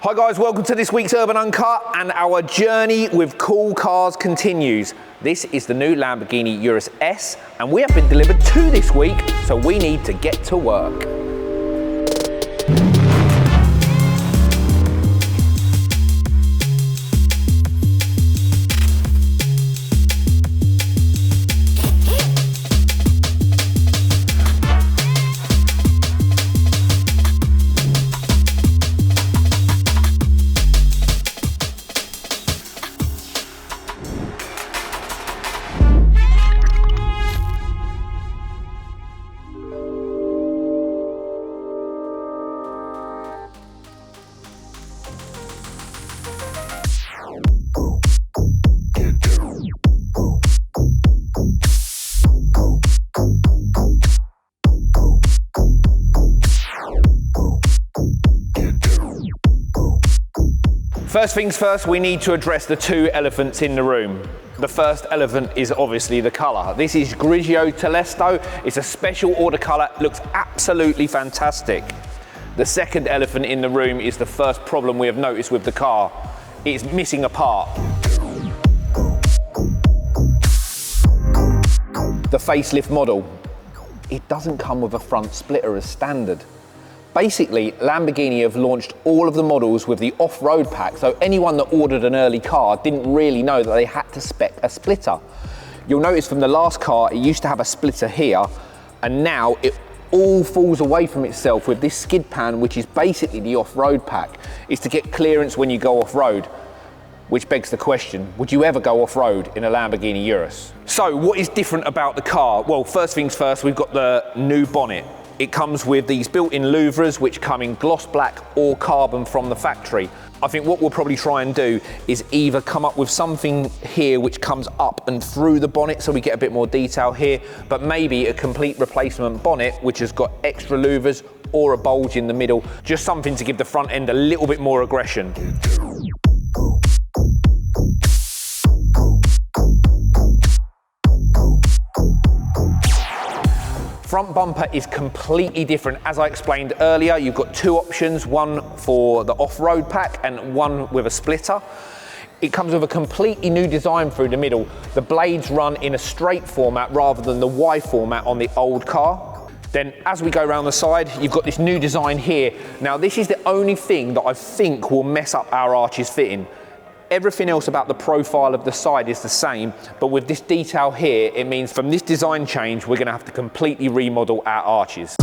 Hi guys, welcome to this week's Urban Uncut, and our journey with cool cars continues. This is the new Lamborghini Urus S, and we have been delivered 2 this week, so we need to get to work. First things first, we need to address the 2 elephants in the room. The first elephant is obviously the colour. This is Grigio Telesto. It's a special order colour, looks absolutely fantastic. The second elephant in the room is the first problem we have noticed with the car. It's missing a part. The facelift model. It doesn't come with a front splitter as standard. Basically, Lamborghini have launched all of the models with the off-road pack, so anyone that ordered an early car didn't really know that they had to spec a splitter. You'll notice from the last car, it used to have a splitter here, and now it all falls away from itself with this skid pan, which is basically the off-road pack. It's to get clearance when you go off-road, which begs the question, would you ever go off-road in a Lamborghini Urus? So what is different about the car? Well, first things first, we've got the new bonnet. It comes with these built-in louvres which come in gloss black or carbon from the factory. I think what we'll probably try and do is either come up with something here which comes up and through the bonnet so we get a bit more detail here, but maybe a complete replacement bonnet which has got extra louvres or a bulge in the middle, just something to give the front end a little bit more aggression. Front bumper is completely different. As I explained earlier, you've got 2 options, one for the off-road pack and one with a splitter. It comes with a completely new design through the middle. The blades run in a straight format rather than the Y format on the old car. Then as we go around the side, you've got this new design here. Now this is the only thing that I think will mess up our arches fitting. Everything else about the profile of the side is the same, but with this detail here, it means from this design change, we're gonna have to completely remodel our arches.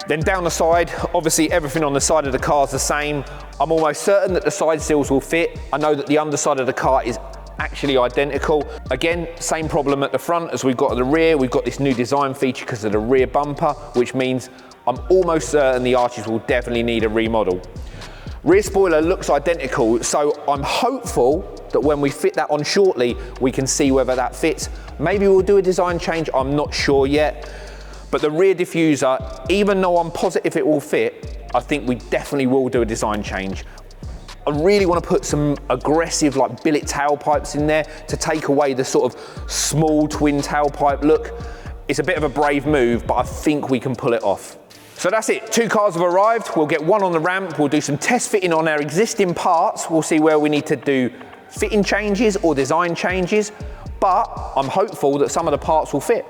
Then down the side, obviously everything on the side of the car is the same. I'm almost certain that the side sills will fit. I know that the underside of the car is actually identical. Again, same problem at the front as we've got at the rear. We've got this new design feature because of the rear bumper, which means I'm almost certain the arches will definitely need a remodel. Rear spoiler looks identical, so I'm hopeful that when we fit that on shortly, we can see whether that fits. Maybe we'll do a design change, I'm not sure yet. But the rear diffuser, even though I'm positive it will fit, I think we definitely will do a design change. I really want to put some aggressive like billet tailpipes in there to take away the sort of small twin tailpipe look. It's a bit of a brave move, but I think we can pull it off. So that's it, 2 cars have arrived. We'll get one on the ramp. We'll do some test fitting on our existing parts. We'll see where we need to do fitting changes or design changes, but I'm hopeful that some of the parts will fit.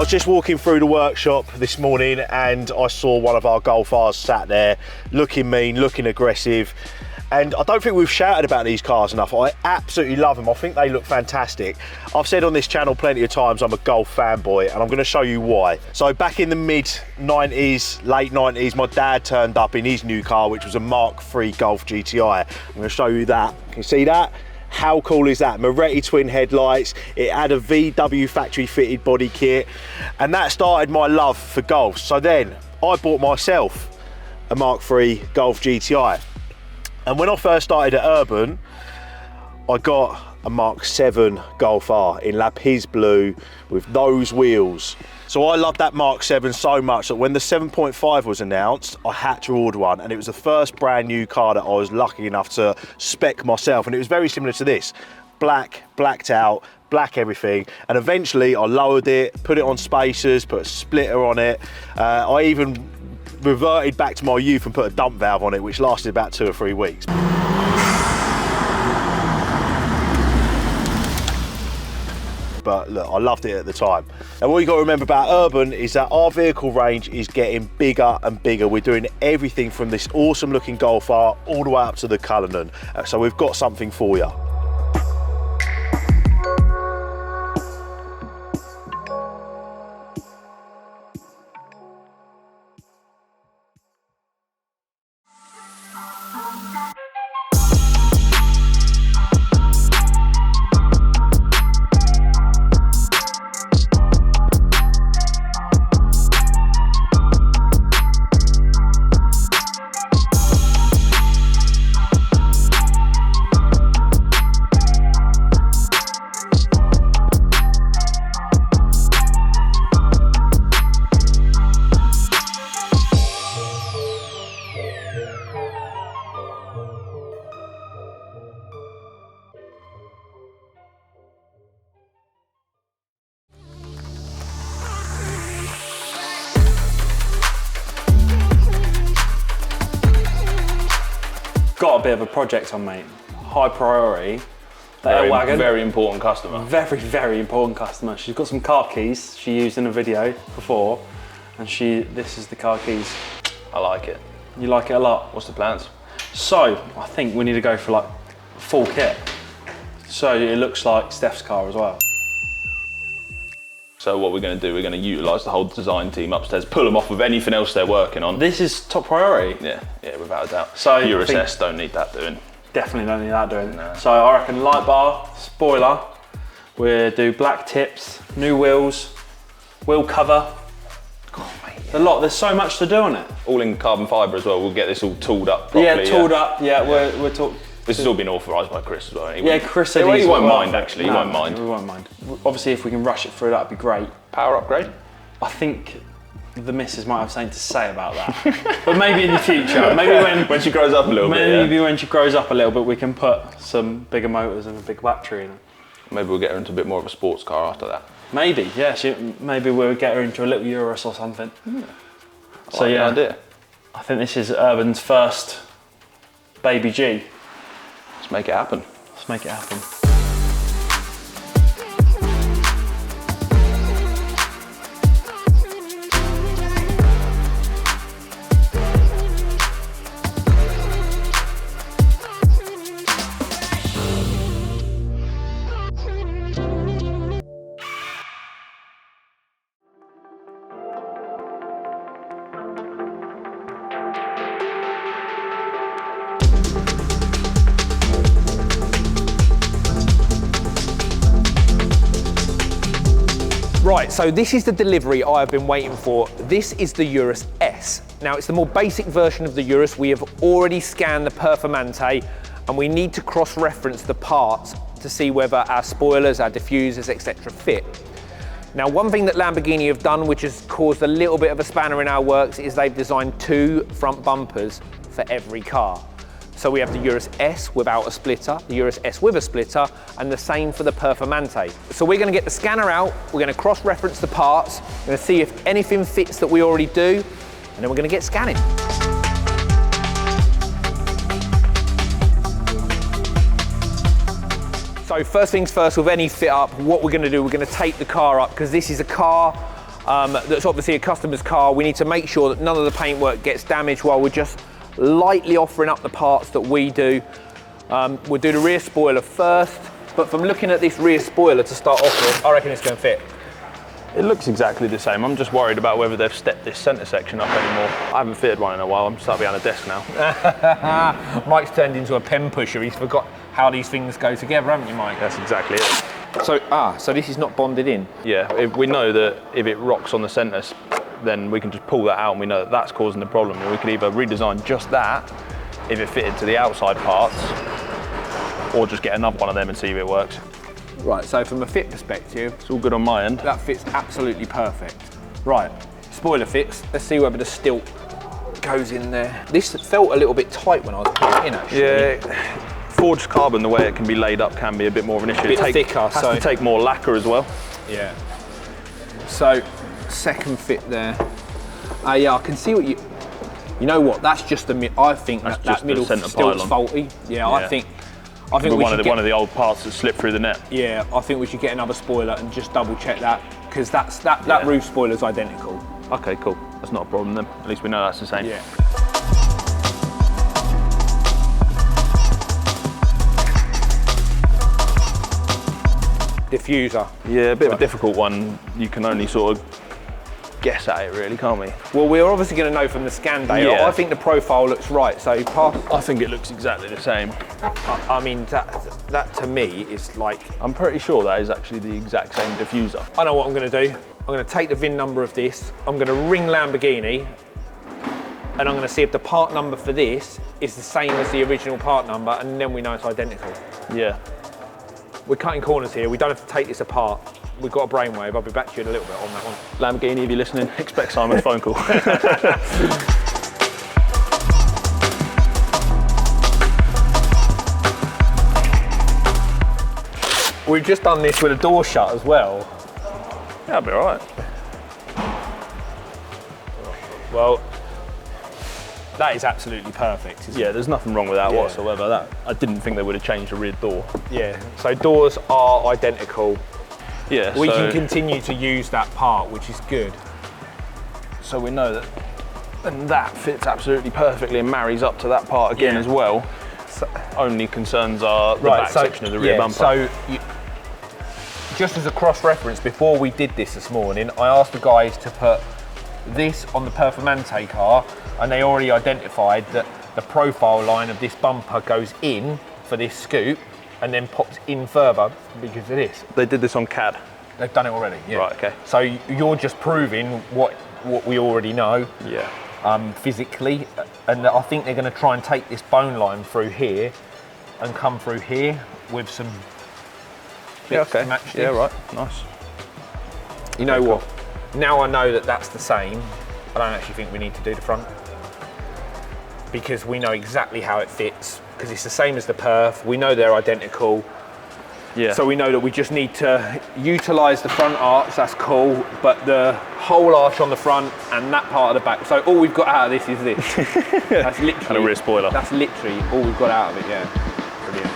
was just walking through the workshop this morning and I saw one of our Golf Rs sat there, looking mean, looking aggressive. And I don't think we've shouted about these cars enough. I absolutely love them. I think they look fantastic. I've said on this channel plenty of times I'm a Golf fanboy, and I'm going to show you why. So back in the mid-90s, late 90s, my dad turned up in his new car, which was a Mark III Golf GTI. I'm going to show you that. Can you see that? How cool is that? Moretti twin headlights. It had a VW factory fitted body kit, and that started my love for Golf. So then I bought myself a Mark III Golf GTI. And when I first started at Urban, I got a Mark VII Golf R in lapis blue with those wheels. So I loved that Mark VII so much that when the 7.5 was announced, I had to order one. And it was the first brand new car that I was lucky enough to spec myself. And it was very similar to this. Black, blacked out, black everything. And eventually I lowered it, put it on spacers, put a splitter on it. I even reverted back to my youth and put a dump valve on it, which lasted about 2 or 3 weeks. But look, I loved it at the time. And what you got to remember about Urban is that our vehicle range is getting bigger and bigger. We're doing everything from this awesome looking Golf R all the way up to the Cullinan. So we've got something for you. Got a bit of a project on, mate. High priority. The G-Wagon. Very important customer. Very, very important customer. She's got some car keys she used in a video before, and this is the car keys. I like it. You like it a lot? What's the plans? So, I think we need to go for like full kit. So it looks like Steph's car as well. So what we're going to do, we're going to utilise the whole design team upstairs, pull them off with anything else they're working on. This is top priority. Yeah, without a doubt. So Urus S don't need that doing. Definitely don't need that doing. No. So I reckon light bar, spoiler, we'll do black tips, new wheels, wheel cover. God, mate, A lot, there's so much to do on it. All in carbon fibre as well, we'll get this all tooled up properly. Yeah, tooled up, we're talking. This has all been authorised by Chris as well. Chris said he won't mind actually, he won't mind. We won't mind. Obviously if we can rush it through, that'd be great. Power upgrade? I think the missus might have something to say about that. But maybe in the future, maybe when she grows up a little bit. Maybe when she grows up a little bit, we can put some bigger motors and a big battery in it. Maybe we'll get her into a bit more of a sports car after that. Maybe, yeah. Maybe we'll get her into a little Urus or something. Yeah. So yeah, idea. I think this is Urban's first baby G. Let's make it happen. Let's make it happen. Right, so this is the delivery I have been waiting for. This is the Urus S. Now, it's the more basic version of the Urus. We have already scanned the Performante, and we need to cross-reference the parts to see whether our spoilers, our diffusers, etc. fit. Now, one thing that Lamborghini have done, which has caused a little bit of a spanner in our works, is they've designed 2 front bumpers for every car. So we have the Urus S without a splitter, the Urus S with a splitter, and the same for the Performante. So we're going to get the scanner out, we're going to cross-reference the parts, we're going to see if anything fits that we already do, and then we're going to get scanning. So first things first, with any fit up, what we're going to do, we're going to take the car up, because this is a car that's obviously a customer's car. We need to make sure that none of the paintwork gets damaged while we're just lightly offering up the parts that we do. We'll do the rear spoiler first, but from looking at this rear spoiler to start off with, I reckon it's going to fit. It looks exactly the same. I'm just worried about whether they've stepped this centre section up anymore. I haven't fitted one in a while. I'm sat behind a desk now. Mike's turned into a pen pusher. He's forgot how these things go together, haven't you, Mike? That's exactly it. So this is not bonded in? Yeah, we know that if it rocks on the centre, then we can just pull that out and we know that that's causing the problem. And we could either redesign just that, if it fitted to the outside parts, or just get another one of them and see if it works. Right, so from a fit perspective, It's all good on my end. that fits absolutely perfect. Right, spoiler fits. Let's see whether the stilt goes in there. This felt a little bit tight when I was putting it in, actually. Yeah, forged carbon, the way it can be laid up can be a bit more of an issue. A bit thicker, has to take more lacquer as well. Yeah. So, second fit there. Yeah, I can see what you... You know what? That's just the... I think That's that just the middle centre stilt's pylon. faulty. Yeah, I think But we one should of, the, get... one of the old parts that slipped through the net. Yeah, I think we should get another spoiler and just double check that, because that roof spoiler's identical. Okay, cool. That's not a problem then. At least we know that's the same. Yeah. Diffuser. Yeah, a bit of a difficult one. You can only sort of guess at it really, can't we? Well, we're obviously going to know from the scan data. Yeah. I think the profile looks right, so I think it looks exactly the same. I mean, that to me is like... I'm pretty sure that is actually the exact same diffuser. I know what I'm going to do. I'm going to take the VIN number of this, I'm going to ring Lamborghini, and I'm going to see if the part number for this is the same as the original part number, and then we know it's identical. Yeah. We're cutting corners here, we don't have to take this apart. We've got a brainwave, I'll be back to you in a little bit on that one. Lamborghini, if you're listening, expect Simon's phone call. We've just done this with a door shut as well. Yeah, that'll be all right. Well, that is absolutely perfect, isn't Yeah, there's nothing wrong with that Yeah. whatsoever. I didn't think they would have changed the rear door. it? Yeah, so doors are identical. Yeah, We so, can continue to use that part, which is good. so we know that, and that fits absolutely perfectly and marries up to that part again Yeah. as well. So, Only concerns are the back section of the rear bumper. So, just as a cross-reference, before we did this morning, I asked the guys to put this on the Performante car, and they already identified that the profile line of this bumper goes in for this scoop, and then pops in further because of this. They did this on CAD. They've done it already, yeah. Right, okay. So you're just proving what we already know. Yeah. Physically, and I think they're going to try and take this bone line through here and come through here with some bits to match this. Yeah, right. Nice. You know what? Now I know that that's the same, I don't actually think we need to do the front, because we know exactly how it fits, because it's the same as the perf, we know they're identical. Yeah. So we know that we just need to utilise the front arch, that's cool, but the whole arch on the front and that part of the back. So all we've got out of this is this. That's literally... And a rear spoiler. That's literally all we've got out of it, yeah. Brilliant.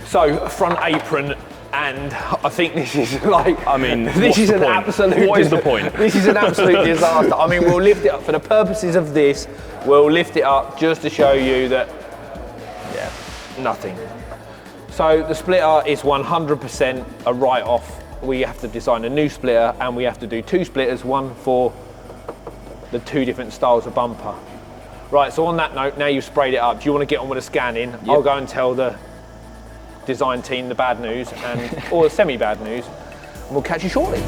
So, front apron, and I think this is like... I mean, this what's is the an point? absolute... What is the point? This is an absolute disaster. I mean, we'll lift it up, for the purposes of this, we'll lift it up just to show you that, yeah, nothing. So the splitter is 100% a write-off. We have to design a new splitter, and we have to do two splitters, one for the two different styles of bumper. Right, so on that note, now you've sprayed it up, do you want to get on with the scanning? Yep. I'll go and tell the design team the bad news, and or the semi-bad news, and we'll catch you shortly.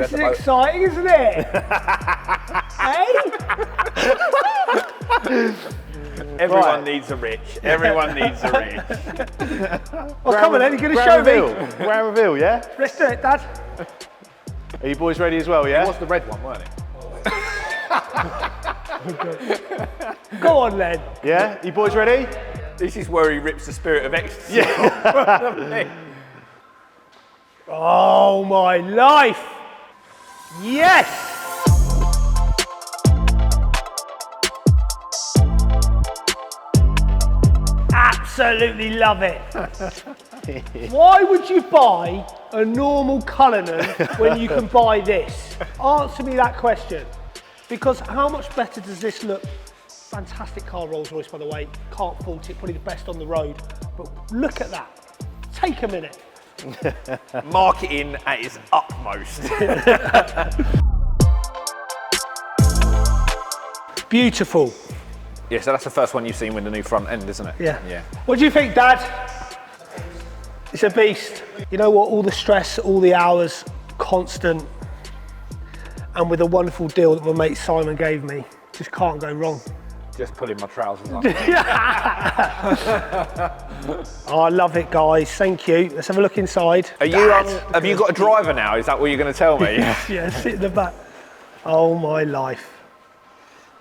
had This the is exciting, isn't it? Hey? Everyone needs a Rich. Everyone needs a Rich. Oh, come on then, you're going to show me. Grand reveal, yeah? Let's do it, Dad. Are you boys ready as well, yeah? It was the red one, weren't it? Go on, Len. Yeah? You boys ready? This is where he rips the spirit of ecstasy. Yeah. Oh, my life. Yes. Absolutely love it. Why would you buy a normal Cullinan when you can buy this? Answer me that question. Because how much better does this look? Fantastic car, Rolls Royce, by the way. Can't fault it, probably the best on the road. But look at that. Take a minute. Marketing at its utmost. Beautiful. Yeah, so that's the first one you've seen with the new front end, isn't it? Yeah. Yeah. What do you think, Dad? It's a beast. You know what? All the stress, all the hours, constant, and with a wonderful deal that my mate Simon gave me, just can't go wrong. Just pulling my trousers up. Oh, I love it, guys. Thank you. Let's have a look inside. Are you? Have you got a driver now? Is that what you're going to tell me? Yeah, sit in the back. Oh my life.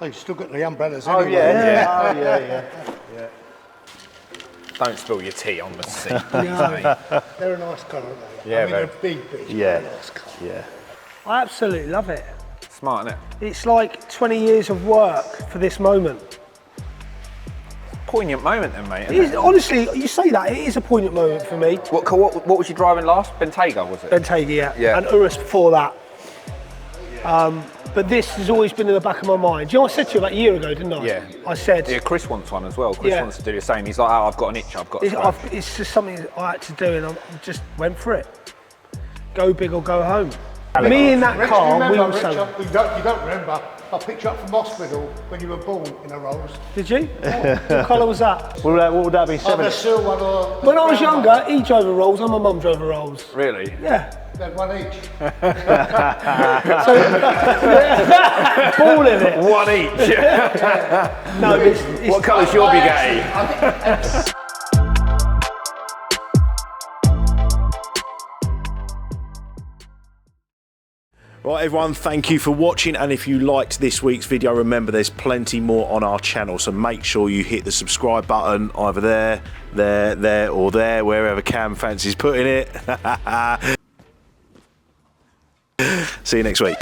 Oh, you've still got the umbrellas Oh, anyway. yeah. Oh, yeah. Don't spill your tea on the seat. They're a nice colour, aren't they? Yeah, I mean, very. they're big, but Yeah. they're a nice colour. Yeah. I absolutely love it. Smart, isn't it? It's like 20 years of work for this moment. Poignant moment then, mate. It is, honestly, you say that, it is a poignant moment for me. What was you driving last? Bentayga, was it? Bentayga, Yeah. and Urus before that. But this has always been in the back of my mind. Do you know what I said to you about a year ago, didn't I? Yeah. I said, Yeah, Chris wants one as well. Chris Yeah. wants to do the same. He's like, oh, I've got an itch, I've got to scratch. it's just something that I had to do and I just went for it. Go big or go home. Me in that Rich, car, remember, we Rich, also... you don't remember, I picked you up from hospital when you were born in a Rolls. Did you? What colour was that? What would that be? Oh, 70? the silver one or... When I was younger, he drove a Rolls and my mum drove a Rolls. Really? Yeah. They had one each. Ball in it. One each. No, it's What colour's your Bugatti? Right, everyone, thank you for watching, and if you liked this week's video, remember there's plenty more on our channel, so make sure you hit the subscribe button either there or there, wherever Cam fancies putting it. See you next week.